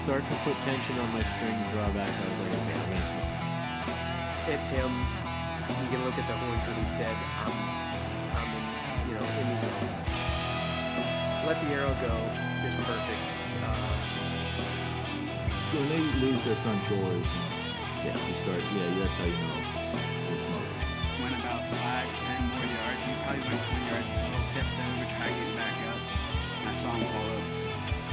start to put tension on my string drawback, I was like, okay, I'm gonna smoke. It's him. You can look at the horns when he's dead. I'm in the zone. Let the arrow go is perfect. When they lose their front shoulders, that's how you know they're smoking. Went about 5-10 more yards. He probably went 20 yards total. Kept them, we tried getting back up. I saw him pull up.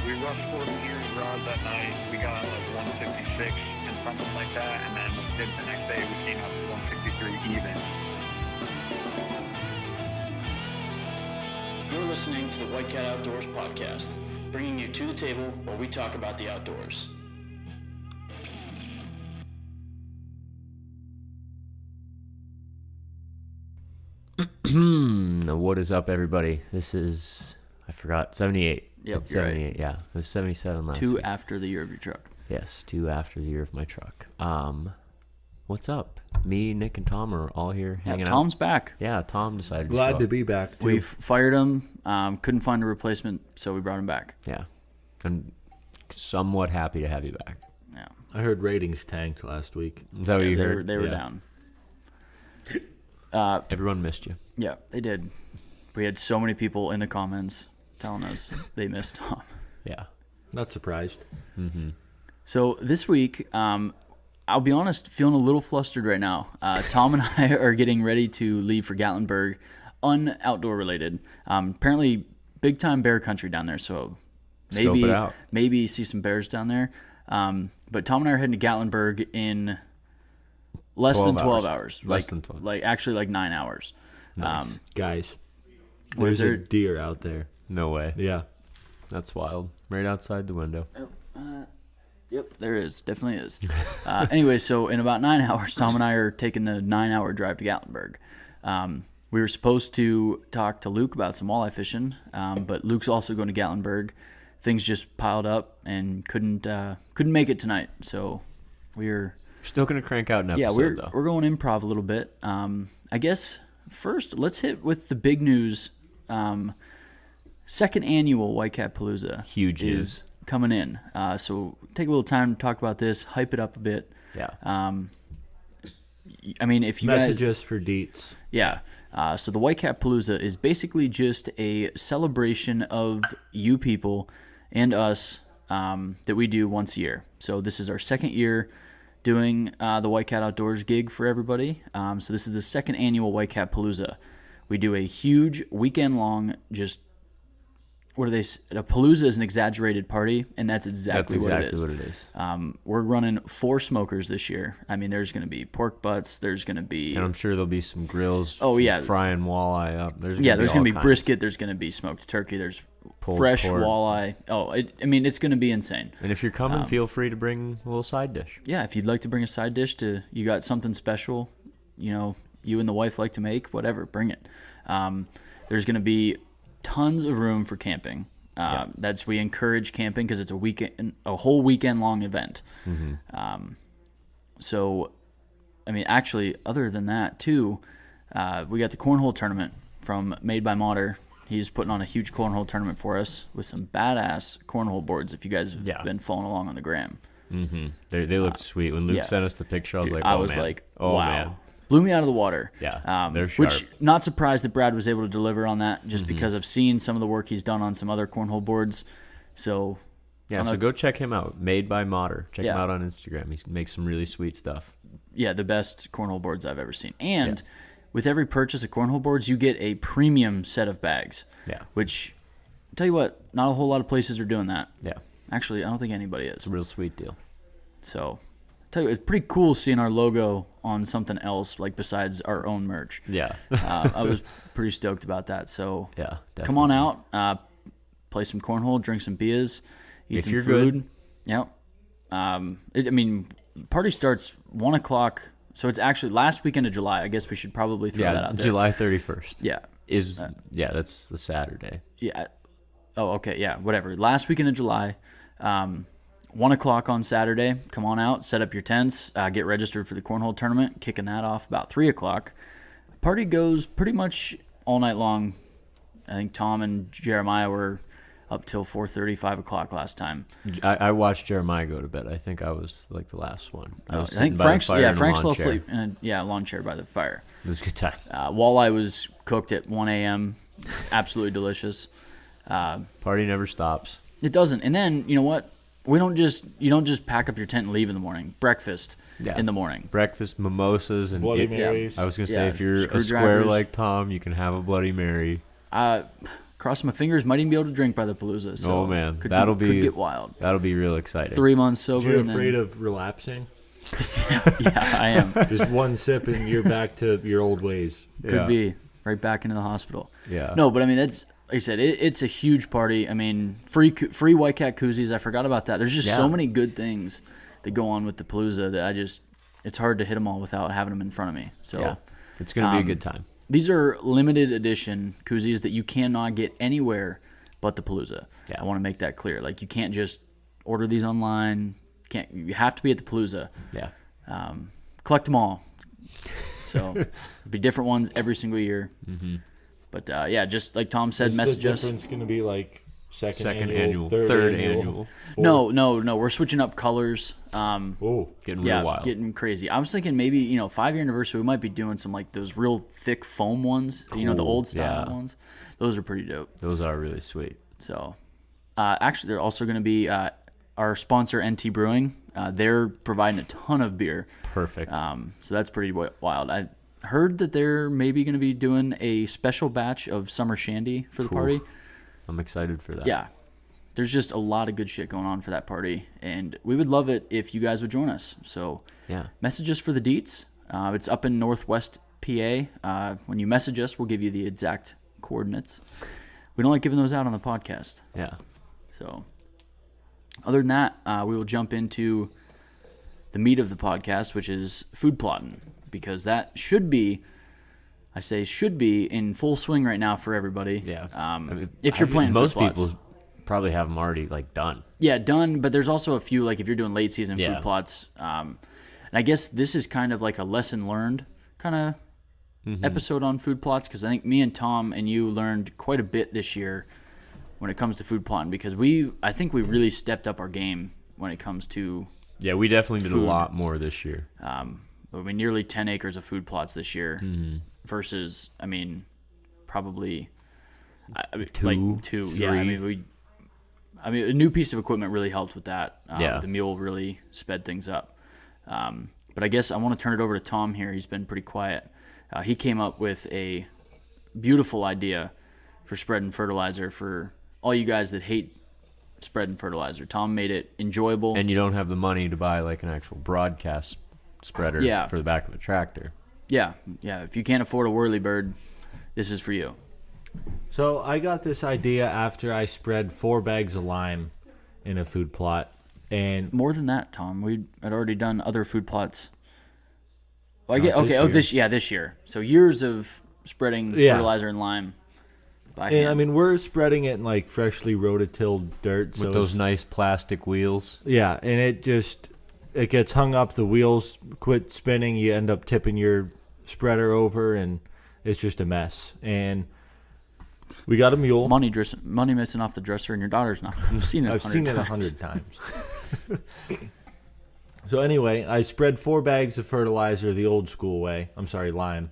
We rushed 40 years rods that night. We got like 156 and something like that, and then the next day we came up to 153 even. You're listening to the Whitecat Outdoors podcast, bringing you to the table where we talk about the outdoors. What is up, everybody? This is, I forgot, 78. Yep, it's 78, right. Yeah. It was 77 last week. 2 after the year of your truck. Yes, 2 after the year of my truck. What's up? Me, Nick, and Tom are all here hanging out. Tom's back. Yeah, Tom decided Glad to be back, too. We've fired him. Couldn't find a replacement, so we brought him back. Yeah. I'm somewhat happy to have you back. Yeah. I heard ratings tanked last week. Is that what you heard? They were down. Everyone missed you. Yeah, they did. We had so many people in the comments telling us they missed Tom. Yeah. Not surprised. Mm-hmm. So this week, I'll be honest, feeling a little flustered right now. Tom and I are getting ready to leave for Gatlinburg, un-outdoor related. Apparently, big time bear country down there, so maybe see some bears down there. But Tom and I are heading to Gatlinburg in less than 12 hours. Less than 12. Actually 9 hours. Nice. Guys, What is there's a there? deer out there. No way. Yeah. That's wild. Right outside the window. Yep, there is. Definitely is. Anyway, so in about 9 hours, Tom and I are taking the 9-hour drive to Gatlinburg. We were supposed to talk to Luke about some walleye fishing, but Luke's also going to Gatlinburg. Things just piled up and couldn't make it tonight. So we're still going to crank out an episode, though. We're going improv a little bit. I guess first, let's hit with the big news. Second annual Whitecat Palooza. Huge news. Is coming in. So take a little time to talk about this, hype it up a bit. Yeah. I mean, if you Messages for deets. Yeah. So the Whitecat Palooza is basically just a celebration of you people and us that we do once a year. So this is our second year doing the Whitecat Outdoors gig for everybody. So this is the second annual Whitecat Palooza. We do a huge weekend-long a palooza is an exaggerated party, and that's exactly what it is. We're running 4 smokers this year. I mean, there's going to be pork butts. There's going to be... And I'm sure there'll be some grills. Oh, yeah. Frying walleye up. There's going to be brisket. There's going to be smoked turkey. There's fresh pork. Walleye. Oh, it's going to be insane. And if you're coming, feel free to bring a little side dish. Yeah, if you'd like to bring a side dish you got something special, you and the wife like to make, whatever, bring it. There's going to be tons of room for camping. We encourage camping because it's a whole weekend long event. Mm-hmm. So, I mean, actually, other than that too, we got the cornhole tournament from Made by Modder. He's putting on a huge cornhole tournament for us with some badass cornhole boards. If you guys have been following along on the gram, mm-hmm. They look sweet. When Luke sent us the picture, I was like, wow. Man. Blew me out of the water. Yeah, they're sharp. Which, not surprised that Brad was able to deliver on that, just because I've seen some of the work he's done on some other cornhole boards. So, so go check him out. Made by Modder. Check him out on Instagram. He makes some really sweet stuff. Yeah, the best cornhole boards I've ever seen. And with every purchase of cornhole boards, you get a premium set of bags. Yeah. Which, I'll tell you what, not a whole lot of places are doing that. Yeah. Actually, I don't think anybody is. It's a real sweet deal. So, tell you, it's pretty cool seeing our logo on something else, like besides our own merch. Yeah. I was pretty stoked about that. So definitely. Come on out, play some cornhole, drink some beers, eat some food. Good. Yep. Party starts 1 o'clock. So it's actually last weekend of July. I guess we should probably throw that out there. July 31st. Yeah. That's the Saturday. Yeah. Oh, okay. Yeah, whatever. Last weekend of July. 1 o'clock on Saturday. Come on out, set up your tents, get registered for the cornhole tournament, kicking that off about 3 o'clock. Party goes pretty much all night long. I think Tom and Jeremiah were up till 4:30, 5 o'clock last time. I watched Jeremiah go to bed. I think I was like the last one. I was think sitting by the Frank's fire in a Frank's lawn still chair. asleep in a lawn chair by the fire. It was a good time. Walleye was cooked at 1 a.m. Absolutely delicious. Party never stops. It doesn't. And then, you know what? You don't just pack up your tent and leave in the morning. Breakfast in the morning. Breakfast, mimosas, and Bloody Marys. I was gonna say, if you're a square Screwdrivers. like Tom, you can have a Bloody Mary. Cross my fingers, might even be able to drink by the Palooza. So Oh man, could could get wild. That'll be real exciting. 3 months sober. You're and then- afraid of relapsing? Yeah, I am. Just one sip and you're back to your old ways. Could be right back into the hospital. Yeah. No, but I mean that's like I said, it's a huge party. I mean, free Whitecat koozies. I forgot about that. There's just so many good things that go on with the Palooza that it's hard to hit them all without having them in front of me. So it's gonna be a good time. these are limited edition koozies that you cannot get anywhere but the Palooza. Yeah. I want to make that clear. Like you can't just order these online. You have to be at the Palooza. Yeah. Collect them all. So it'll be different ones every single year. Mm-hmm. But just like Tom said, Is message the us. difference going to be like second annual, third annual. fourth? No, we're switching up colors. Oh, Getting real wild. Getting crazy. I was thinking maybe 5-year anniversary we might be doing some like those real thick foam ones. The old style ones. Those are pretty dope. Those are really sweet. So actually, they're also going to be our sponsor NT Brewing. They're providing a ton of beer. Perfect. So that's pretty wild. I heard that they're maybe going to be doing a special batch of summer shandy for the party. I'm excited for that. Yeah. There's just a lot of good shit going on for that party, and we would love it if you guys would join us. So message us for the deets. It's up in Northwest PA. When you message us, we'll give you the exact coordinates. We don't like giving those out on the podcast. Yeah. So other than that, we will jump into the meat of the podcast, which is food plotting, because that should be in full swing right now for everybody. Yeah. If you're playing most food plots. people probably have them already like done. Yeah, done. But there's also a few, like if you're doing late season food plots. And I guess this is kind of like a lesson learned kind of episode on food plots, because I think me and Tom and you learned quite a bit this year when it comes to food plotting, because I think we really stepped up our game when it comes to We definitely did food. a lot more this year. nearly 10 acres of food plots this year versus, probably Two, two. three. Yeah, a new piece of equipment really helped with that. The mule really sped things up. But I guess I want to turn it over to Tom here. He's been pretty quiet. He came up with a beautiful idea for spreading fertilizer for all you guys that hate spreading fertilizer. Tom made it enjoyable. And you don't have the money to buy like an actual broadcast spreader for the back of a tractor. Yeah. If you can't afford a whirlybird, this is for you. So I got this idea after I spread 4 bags of lime in a food plot, and More than that, Tom. We had already done other food plots. Well, this year. This year. So years of spreading fertilizer and lime by hand. we're spreading it in like freshly rototilled dirt With those nice plastic wheels. Yeah, and it gets hung up. The wheels quit spinning. You end up tipping your spreader over, and it's just a mess. And we got a mule. Money missing off the dresser, and your daughter's not. I've seen it. I've seen it 100 times. So anyway, I spread 4 bags of fertilizer the old school way. I'm sorry, lime.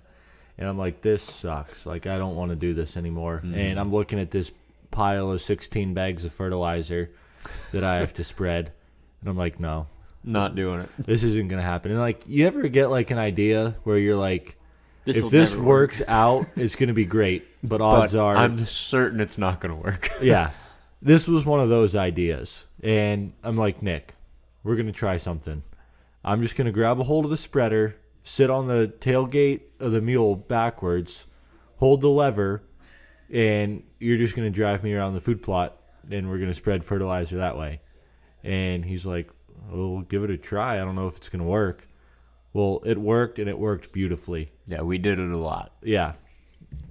And I'm like, this sucks. Like, I don't want to do this anymore. And I'm looking at this pile of 16 bags of fertilizer that I have to spread. And I'm like, no, Not doing it. this isn't going to happen. And like, you ever get like an idea where you're like, This'll if this never works out, it's going to be great. But odds are, I'm certain it's not going to work. yeah, this was one of those ideas. And I'm like, Nick, we're going to try something. I'm just going to grab a hold of the spreader, sit on the tailgate of the mule backwards, hold the lever, and you're just going to drive me around the food plot, and we're going to spread fertilizer that way. And he's like, well, we'll give it a try. I don't know if it's going to work. Well, it worked, and it worked beautifully. Yeah, we did it a lot. Yeah.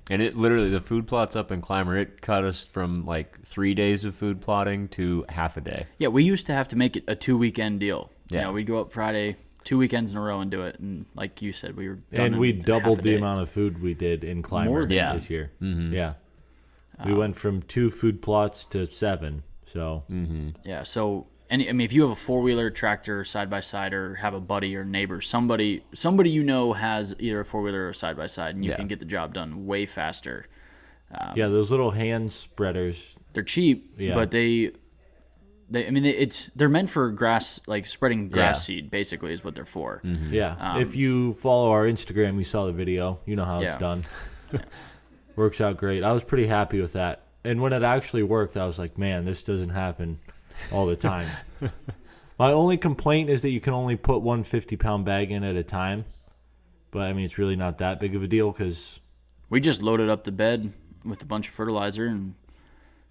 And it literally, the food plots up in Clymer, it cut us from like 3 days of food plotting to half a day. Yeah, we used to have to make it a 2-weekend deal. Yeah. We'd go up Friday, 2 weekends in a row and do it. And like you said, we were done And we in half doubled a the day. amount of food we did in Clymer More than this year. Mm-hmm. Yeah. We went from 2 food plots to 7. So Yeah, so if you have a 4-wheeler, tractor, side by side, or have a buddy or neighbor, somebody you know has either a 4-wheeler or a side by side, and you can get the job done way faster. yeah, those little hand spreaders. They're cheap, Yeah. but they're meant for grass, like spreading grass seed. Basically, is what they're for. Yeah. If you follow our Instagram, you saw the video. You know how it's Yeah. done. Works out great. I was pretty happy with that. And when it actually worked, I was like, man, this doesn't happen all the time. My only complaint is that you can only put one 50-pound bag in at a time. But, I mean, it's really not that big of a deal because... We just loaded up the bed with a bunch of fertilizer, and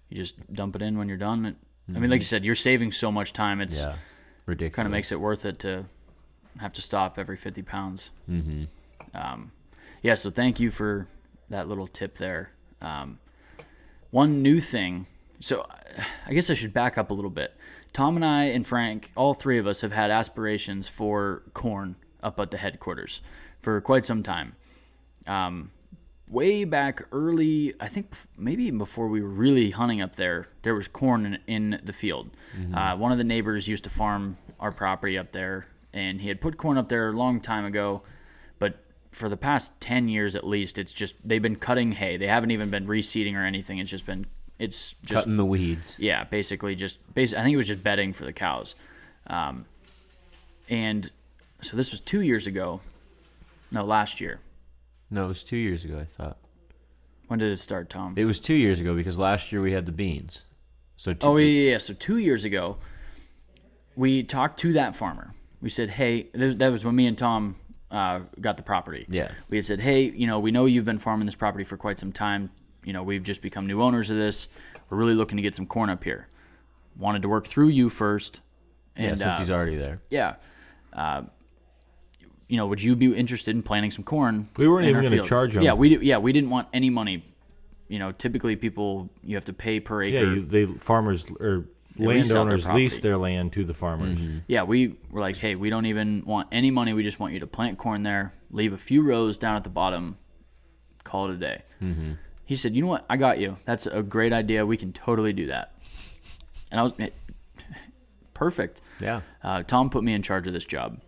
you just dump it in when you're done. I mean, like you said, you're saving so much time. It's ridiculous. kind of makes it worth it to have to stop every 50 pounds. So thank you for that little tip there. One new thing. So I guess I should back up a little bit. Tom and I and Frank, all three of us, have had aspirations for corn up at the headquarters for quite some time. Way back early, I think maybe even before we were really hunting up there, there was corn in the field. One of the neighbors used to farm our property up there, and he had put corn up there a long time ago, but for the past 10 years at least, they've been cutting hay. They haven't even been reseeding or anything. It's just cutting the weeds. Yeah, basically I think it was just bedding for the cows. And so this was 2 years ago. No, last year. No, it was 2 years ago, I thought. When did it start, Tom? It was 2 years ago because last year we had the beans. So So 2 years ago, we talked to that farmer. We said, hey, that was when me and Tom got the property. Yeah. We had said, hey, we know you've been farming this property for quite some time. We've just become new owners of this. We're really looking to get some corn up here. Wanted to work through you first. And, since he's already there. Yeah. Would you be interested in planting some corn? We weren't in even our going to field? charge them. Yeah, we didn't want any money. Typically people, you have to pay per acre. Yeah, farmers or lease out their landowners lease property. their land to the farmers. Yeah, we were like, hey, we don't even want any money. We just want you to plant corn there, leave a few rows down at the bottom, call it a day. He said, you know what? I got you. That's a great idea. We can totally do that. And I was perfect. Yeah. Tom put me in charge of this job.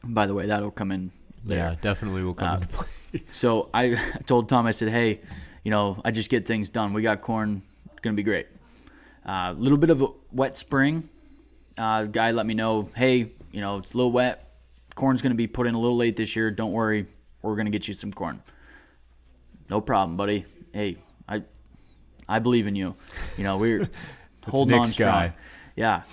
By the way, that'll come in there. Yeah, definitely will come into play. So I told Tom, I said, hey, I just get things done. We got corn. It's going to be great. A little bit of a wet spring. Guy let me know, hey, it's a little wet. Corn's going to be put in a little late this year. Don't worry. We're going to get you some corn. No problem, buddy. Hey, I believe in you. We're holding on Nick's strong. guy. Yeah.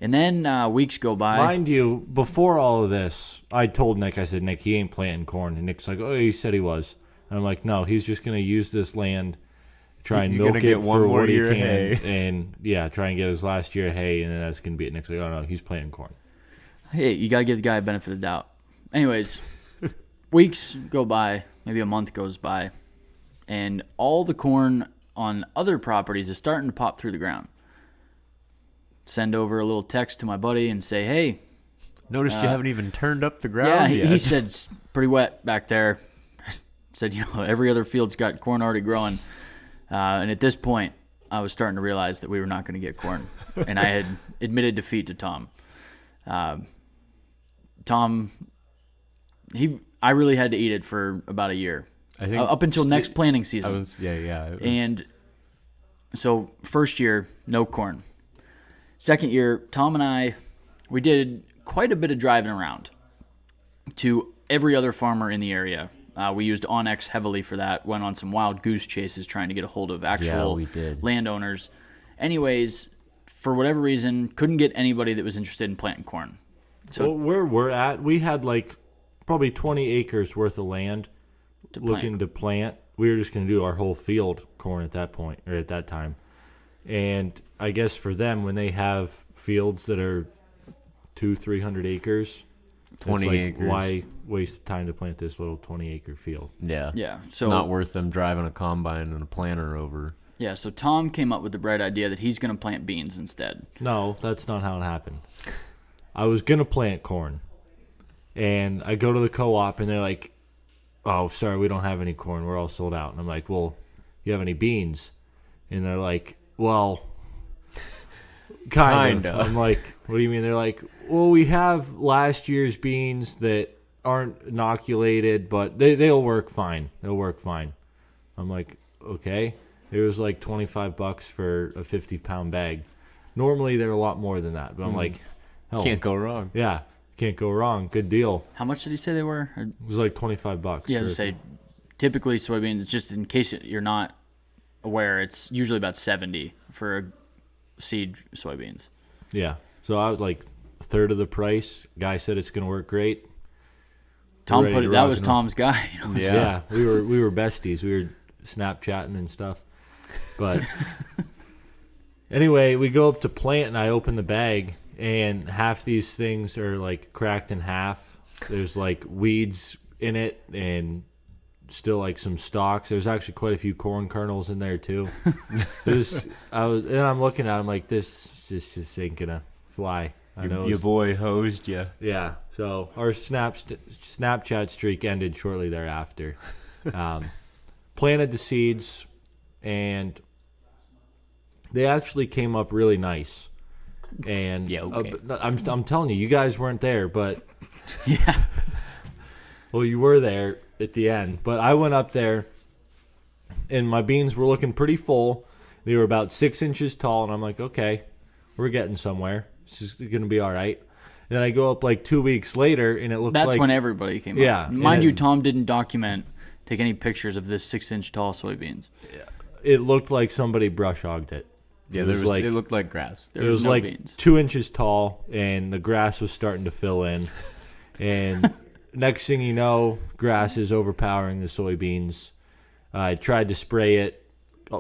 And then weeks go by. Mind you, before all of this, I told Nick, I said, Nick, he ain't planting corn. And Nick's like, oh, he said he was. And I'm like, no, he's just going to use this land, try and He's milk gonna it get one for more what he year of can. hay. And, try and get his last year of hay. And then that's going to be it. Nick's like, oh, no, he's planting corn. Hey, you got to give the guy a benefit of the doubt. Anyways, weeks go by, maybe a month goes by, and all the corn on other properties is starting to pop through the ground. Send over a little text to my buddy and say, hey. Noticed you haven't even turned up the ground Yeah, yet. he said it's pretty wet back there. Said, every other field's got corn already growing. And at this point, I was starting to realize that we were not going to get corn. And I had admitted defeat to Tom. Tom, I really had to eat it for about a year. I think Up until next planting season. It was, And so first year, no corn. Second year, Tom and I, we did quite a bit of driving around to every other farmer in the area. We used Onyx heavily for that, went on some wild goose chases trying to get a hold of actual we did. landowners. Anyways, for whatever reason, couldn't get anybody that was interested in planting corn. So Well, where we're at, we had like probably 20 acres worth of land looking to plant. We were just going to do our whole field corn at that point, or at that time. And I guess for them, when they have fields that are 200-300 acres, 20 it's like, acres. why waste the time to plant this little 20-acre field? Yeah. yeah, It's not worth them driving a combine and a planter over. Yeah, so Tom came up with the bright idea that he's going to plant beans instead. No, that's not how it happened. I was going to plant corn. And I go to the co-op, and they're like, oh, sorry, we don't have any corn. We're all sold out. And I'm like, well, you have any beans? And they're like, well, kind of. I'm like, what do you mean? They're like, well, we have last year's beans that aren't inoculated, but they'll work fine. They'll work fine. I'm like, okay. It was like $25 for a 50-pound bag. Normally they're a lot more than that, but I'm like, hell, Can't go wrong. yeah, can't go wrong. Good deal. How much did he say they were? It was like $25. Yeah, for- to say typically soybeans, just in case you're not aware, it's usually about 70 for a seed soybeans. Yeah. So I was like a third of the price. Guy said it's gonna work great. Tom Ready put to it. That rock was and roll. Tom's guy. You know? Yeah, we were besties. We were Snapchatting and stuff. But anyway, we go up to plant and I open the bag and half these things are like cracked in half. There's like weeds in it and still like some stalks. There's actually quite a few corn kernels in there too. I'm looking at it, I'm like, this just ain't gonna fly. I know. Your boy hosed you. Yeah. So our Snapchat streak ended shortly thereafter. Planted the seeds, and they actually came up really nice. And Yeah, okay. I'm telling you, you guys weren't there, but Yeah. well, you were there at the end. But I went up there, and my beans were looking pretty full. They were about 6 inches tall, and I'm like, okay, we're getting somewhere. This is gonna be all right. And then I go up like 2 weeks later, and it looks That's like when everybody came Yeah, up. Mind and- you, Tom didn't take any pictures of this 6-inch tall soybeans. it looked like somebody brush hogged it. Yeah, it was it like looked like grass. There it was no like beans. 2 inches tall, and the grass was starting to fill in. And next thing you know, grass is overpowering the soybeans. I tried to spray it,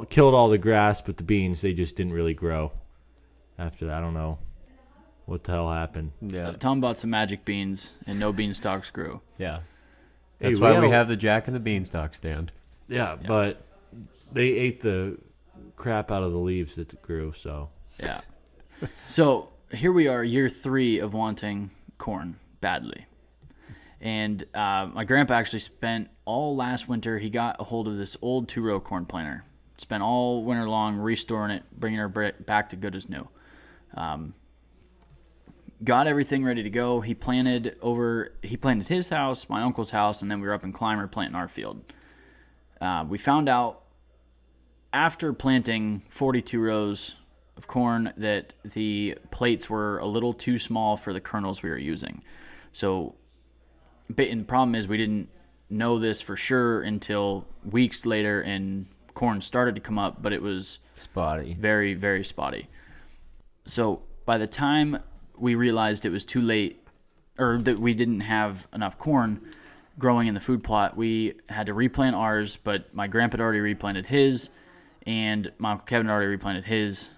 killed all the grass, but the beans, they just didn't really grow. After that, I don't know what the hell happened. Yeah, Tom bought some magic beans, and no bean stalks grew. yeah. Hey, That's we why had we a- have the Jack and the Beanstalk stand. Yeah, but they ate the crap out of the leaves that grew. So Yeah. So here we are, year 3 of wanting corn badly. And my grandpa actually spent all last winter, he got a hold of this old 2-row corn planter. Spent all winter long restoring it, bringing her back to good as new. Got everything ready to go. He planted his house, my uncle's house, and then we were up in Clymer planting our field. We found out after planting 42 rows of corn that the plates were a little too small for the kernels we were using. So, and the problem is we didn't know this for sure until weeks later, and corn started to come up, but it was Spotty. very, very spotty. So by the time we realized it was too late, or that we didn't have enough corn growing in the food plot, we had to replant ours, but my grandpa had already replanted his, and my Uncle Kevin had already replanted his,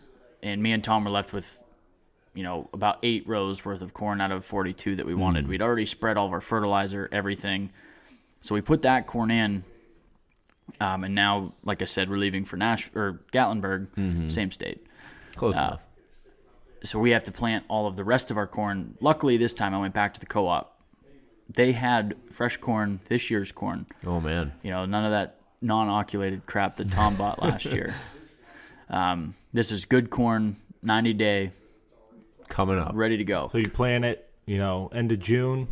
and me and Tom were left with, about 8 rows worth of corn out of 42 that we wanted. We'd already spread all of our fertilizer, everything. So we put that corn in, and now, like I said, we're leaving for Gatlinburg, same state. Close enough. So we have to plant all of the rest of our corn. Luckily, this time I went back to the co-op. They had fresh corn, this year's corn. Oh, man. None of that non-oculated crap that Tom bought last year. This is good corn, 90-day, Coming up. ready to go. you plant it, end of June.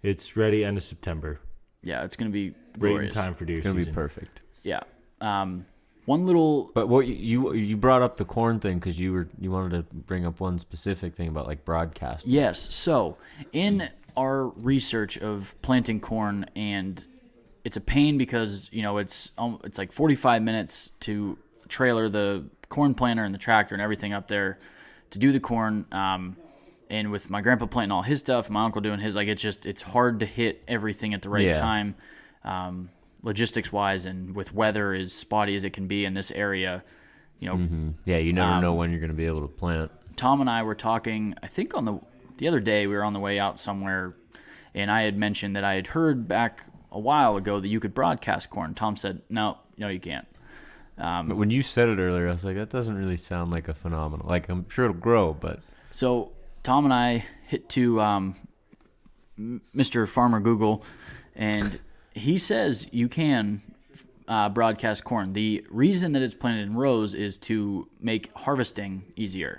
It's ready end of September. Yeah, it's going to be Great in glorious. time for deer It's going to season. be perfect. Yeah. One little... But what you brought up the corn thing because you wanted to bring up one specific thing about like broadcasting. Yes. So in our research of planting corn, and it's a pain because it's like 45 minutes to trailer the corn planter and the tractor and everything up there to do the corn. And with my grandpa planting all his stuff, my uncle doing his, like it's hard to hit everything at the right time, logistics wise, and with weather as spotty as it can be in this area. Yeah, you never know when you're going to be able to plant. Tom and I were talking, I think on the other day we were on the way out somewhere, and I had mentioned that I had heard back a while ago that you could broadcast corn. Tom said, no, you can't. But when you said it earlier, I was like, that doesn't really sound like a phenomenon. Like, I'm sure it'll grow, but... So Tom and I hit to Mr. Farmer Google, and he says you can broadcast corn. The reason that it's planted in rows is to make harvesting easier.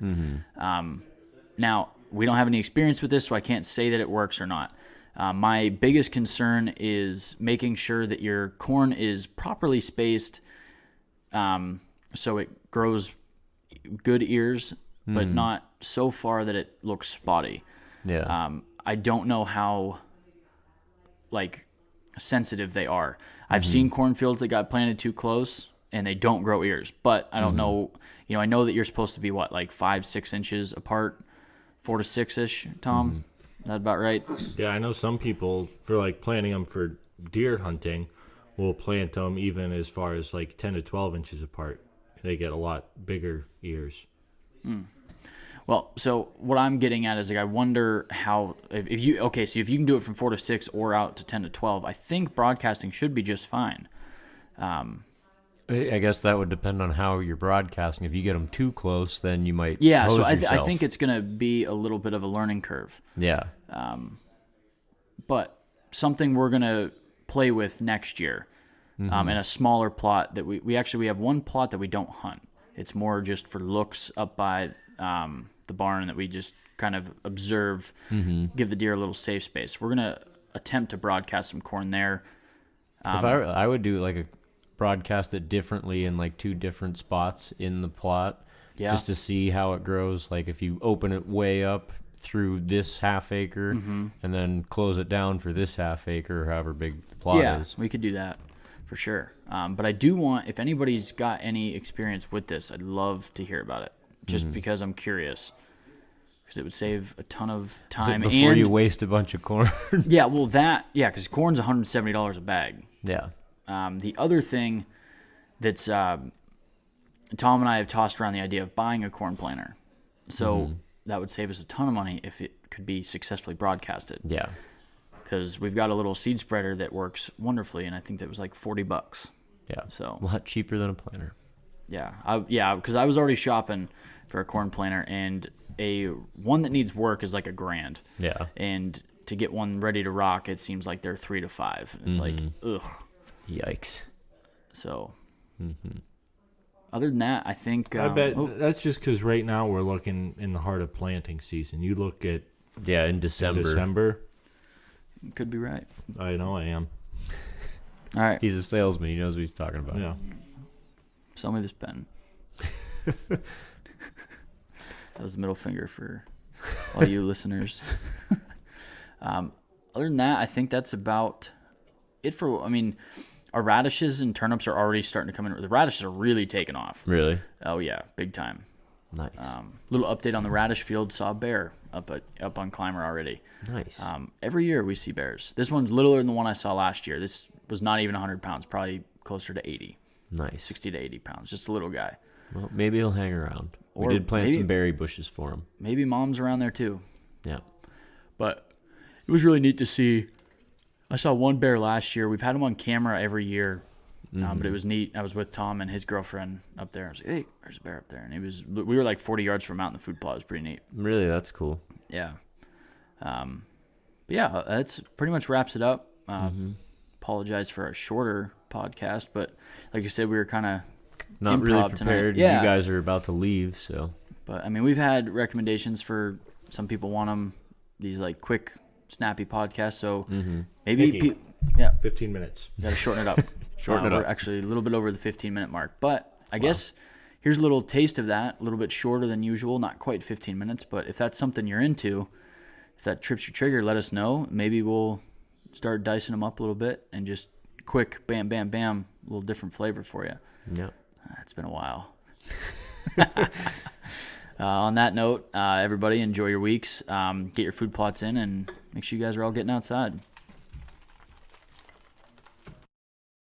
Now, we don't have any experience with this, so I can't say that it works or not. My biggest concern is making sure that your corn is properly spaced so it grows good ears, but not so far that it looks spotty. Yeah. I don't know how sensitive they are. I've seen cornfields that got planted too close and they don't grow ears, but I don't know. I know that you're supposed to be 5-6 inches apart, 4 to 6-ish, Tom. That about right? Yeah, I know some people for planting them for deer hunting will plant them even as far as 10 to 12 inches apart. They get a lot bigger ears. Well, so what I'm getting at is I wonder how if you can do it from 4 to 6 or out to 10 to 12, I think broadcasting should be just fine. I guess that would depend on how you're broadcasting. If you get them too close, then you might Yeah, hose so I yourself. think it's going to be a little bit of a learning curve. Yeah. But something we're going to play with next year in a smaller plot that we have one plot that we don't hunt. It's more just for looks up by the barn that we just kind of observe, give the deer a little safe space. We're going to attempt to broadcast some corn there. If I would do broadcast it differently in 2 different spots in the plot, just to see how it grows. If you open it way up through this half acre and then close it down for this half acre, or however big the plot is. We could do that for sure. But I do want, if anybody's got any experience with this, I'd love to hear about it, just because I'm curious. Because it would save a ton of time. Before you waste a bunch of corn. Yeah, well, because corn's $170 a bag. Yeah. The other thing that's Tom and I have tossed around the idea of buying a corn planter. So that would save us a ton of money if it could be successfully broadcasted. Yeah. Because we've got a little seed spreader that works wonderfully, and I think that was $40. Yeah. So a lot cheaper than a planter. Yeah. Because I was already shopping for a corn planter, and one that needs work is $1,000. Yeah. And to get one ready to rock, it seems like they're $3 to $5. And it's ugh. Yikes. So, other than that, I think I bet that's just because right now we're looking in the heart of planting season. You look at in December. Could be right. I know I am. All right. He's a salesman. He knows what he's talking about. Yeah. Sell me this pen. That was the middle finger for all you listeners. Other than that, I think that's about it for. Our radishes and turnips are already starting to come in. The radishes are really taking off. Really? Oh yeah, big time. Nice. Little update on the radish field. Saw a bear up on Climber already. Nice. Every year we see bears. This one's littler than the one I saw last year. This was not even 100 pounds, probably closer to 80. Nice. 60 to 80 pounds. Just a little guy. Well, maybe he'll hang around. Or we did plant maybe- some berry bushes for him. Maybe mom's around there too. Yeah. But it was really neat to see. I saw one bear last year. We've had him on camera every year. But it was neat. I was with Tom and his girlfriend up there. I was like, hey, there's a bear up there. And we were 40 yards from him out in the food plot. It was pretty neat. Really, that's cool. Yeah. But yeah, that's pretty much wraps it up. Apologize for a shorter podcast, but like you said, we were kind of not really prepared. Yeah. You guys are about to leave, so. But we've had recommendations for some people want them, these quick, snappy podcasts. So maybe, 15 minutes. Got to shorten it up. We're actually a little bit over the 15-minute mark, but I guess here's a little taste of that. A little bit shorter than usual, not quite 15 minutes. But if that's something you're into, if that trips your trigger, let us know. Maybe we'll start dicing them up a little bit and just quick, bam, bam, bam, a little different flavor for you. Yeah. It's been a while. On that note, everybody enjoy your weeks. Get your food plots in and make sure you guys are all getting outside.